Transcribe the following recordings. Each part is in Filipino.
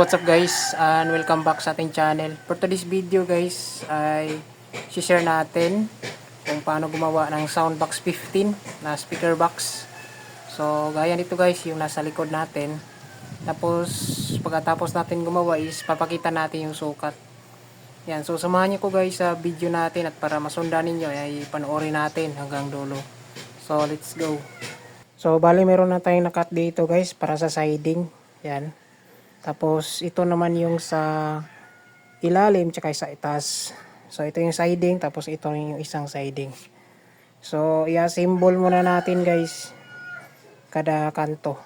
what's up guys, and welcome back sa ating channel. For today's video guys ay share natin kung paano gumawa ng Soundbox 15 na speaker box. So gaya nito guys, yung nasa likod natin. Tapos pagkatapos natin gumawa is papakita natin yung sukat. Yan, so samahan niyo ko guys sa video natin, at para masundan ninyo ay panoorin natin hanggang dulo. So let's go. So bali meron na tayong nakat dito guys para sa siding. Yan. Tapos ito naman yung sa ilalim tsaka sa itaas. So ito yung siding, tapos ito yung isang siding. So i-assemble muna natin guys kada kanto.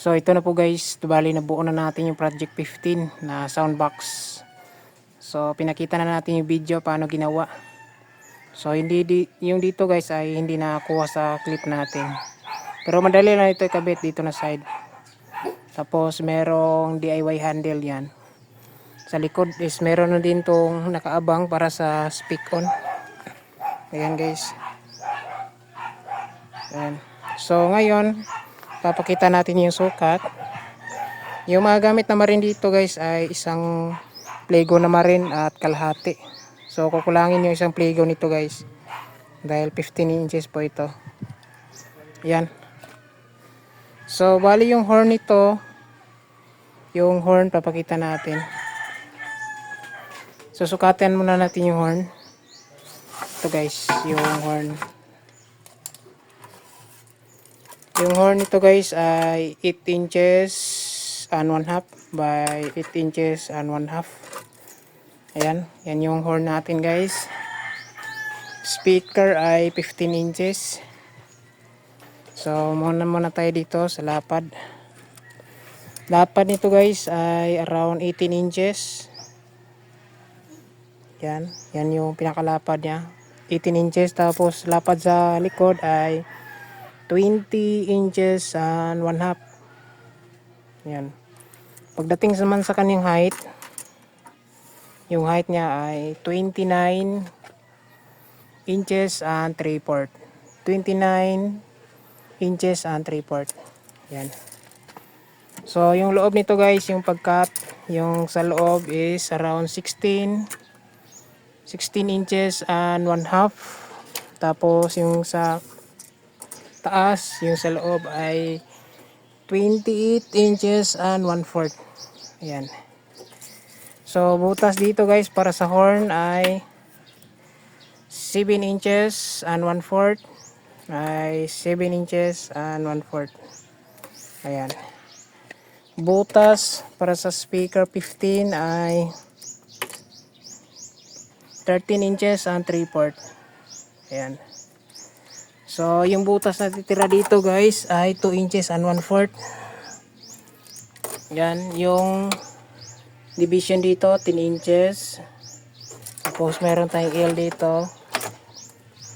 So ito na po guys, bali na buo na natin yung Project 15 na soundbox. So pinakita na natin yung video paano ginawa. So yung dito guys ay hindi nakakuha sa clip natin. Pero madali lang ito ikabit dito na side. Tapos merong DIY handle yan. Sa likod is meron na din tong nakaabang para sa speak on. Ayan guys. Ayan. So ngayon papakita natin yung sukat. Yung mga gamit na marin dito guys ay isang pligo na marin at kalahati. So kukulangin yung isang pligo nito guys, dahil 15 inches po ito. Yan. So bali yung horn nito, yung horn papakita natin. So sukatin muna natin yung horn. Ito guys, yung horn. Yung horn nito guys ay 8 inches and 1/2 by 8 inches and 1/2. Ayan, yan yung horn natin guys. Speaker ay 15 inches. So muna tayo dito sa lapad. Lapad nito guys ay around 18 inches. Yan, yan yung pinakalapad niya. 18 inches, tapos lapad sa likod ay 20 inches and 1/2. Yan. Pagdating naman sa kanyang height, yung height niya ay 29 inches and 3/4. 29 inches and 3/4. Yan. So yung loob nito guys, yung pagkat, yung sa loob is around 16 inches and 1/2. Tapos yung sa taas, yung sa loob ay 28 inches and 1/4. Ayan. So butas dito guys para sa horn ay 7 inches and 1/4. Ay 7 inches and 1/4. Ayan. Butas para sa speaker 15 ay 13 inches and 3/4. Ayan. So yung butas na titira dito guys ay 2 inches and 1/4. Yan, yung division dito 10 inches. Tapos meron tayong L dito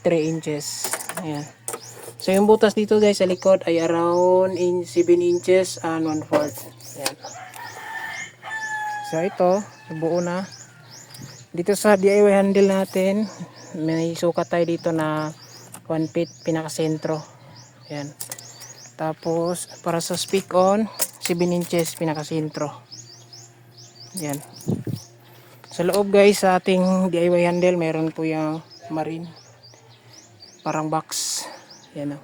3 inches. Ayan. So yung butas dito guys sa likod ay around 7 inches and 1/4. Ayan. So ito, buo na. Dito sa DIY handle natin, may sukat tayo dito na 1 feet pinakasentro. Ayan. Tapos para sa speak on 7 inches pinakasentro. Ayan. Sa loob guys sa ating DIY handle meron po yung marine, parang box. Ayan o,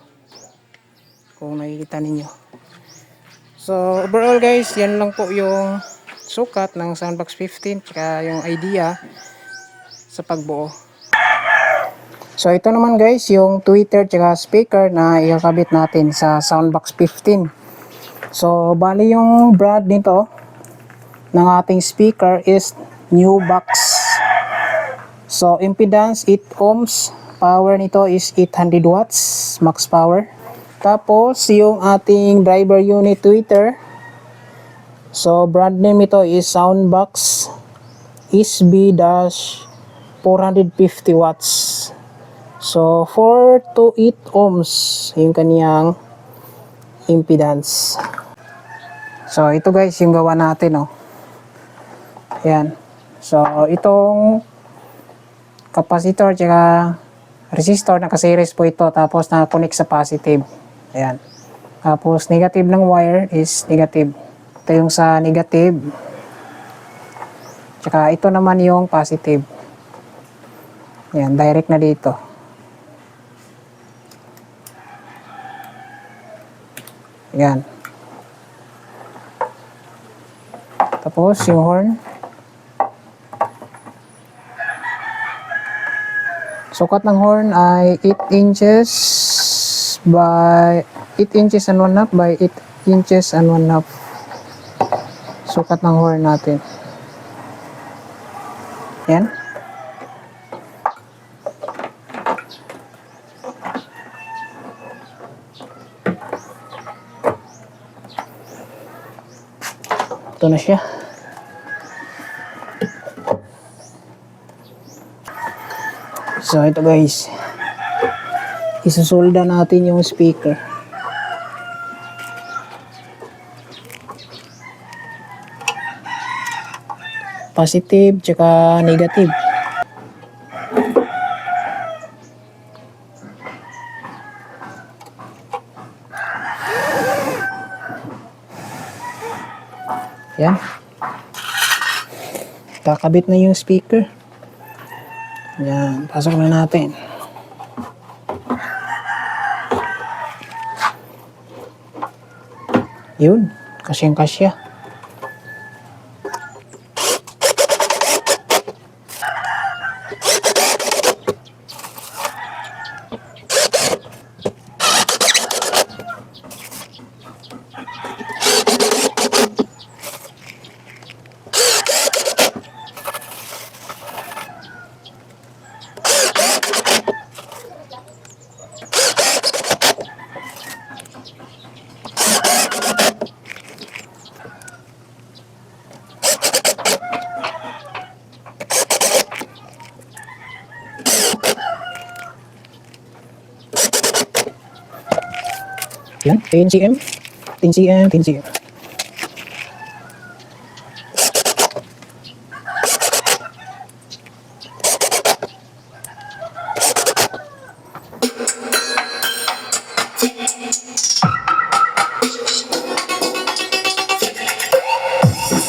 kung nakikita ninyo. So overall guys, yan lang po yung sukat ng Soundbox 15 tsaka yung idea sa pagbuo. So ito naman guys yung tweeter tsaka speaker na ikakabit natin sa Soundbox 15. So bali yung brand nito ng ating speaker is New Box. So impedance 8 ohms, power nito is 800 watts max power. Tapos yung ating driver unit tweeter, so brand name ito is Soundbox SB-450 watts. So 4 to 8 ohms yung kaniyang impedance. So ito guys yung gawa natin oh. Ayan. So itong capacitor tsaka resistor naka-series po ito, tapos naka-connect sa positive. Ayan. Tapos negative ng wire is negative. Ito yung sa negative. Tsaka ito naman yung positive. Ayan, direct na dito. Ayan. Tapos yung horn. Sukat ng horn ay 8 inches by 8 inches and 1/2 by 8 inches and 1/2. Sukat ng horn natin. Ayan. Sakto na siya. So ito guys, isusolda natin yung speaker. Positive tsaka negative. Yan. Kakabit na yung speaker. Yan, pasok na natin. Yun, kasyang-kasya. Yan, 10 cm, 10 cm, 10 cm.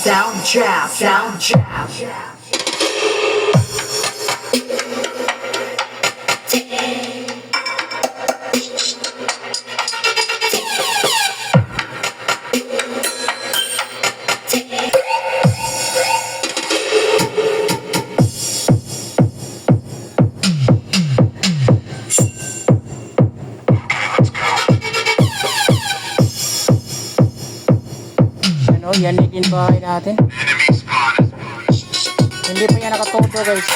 Sound trap, sound trap. Ano, yan din bahay natin. Hindi pa yan nakatodo guys.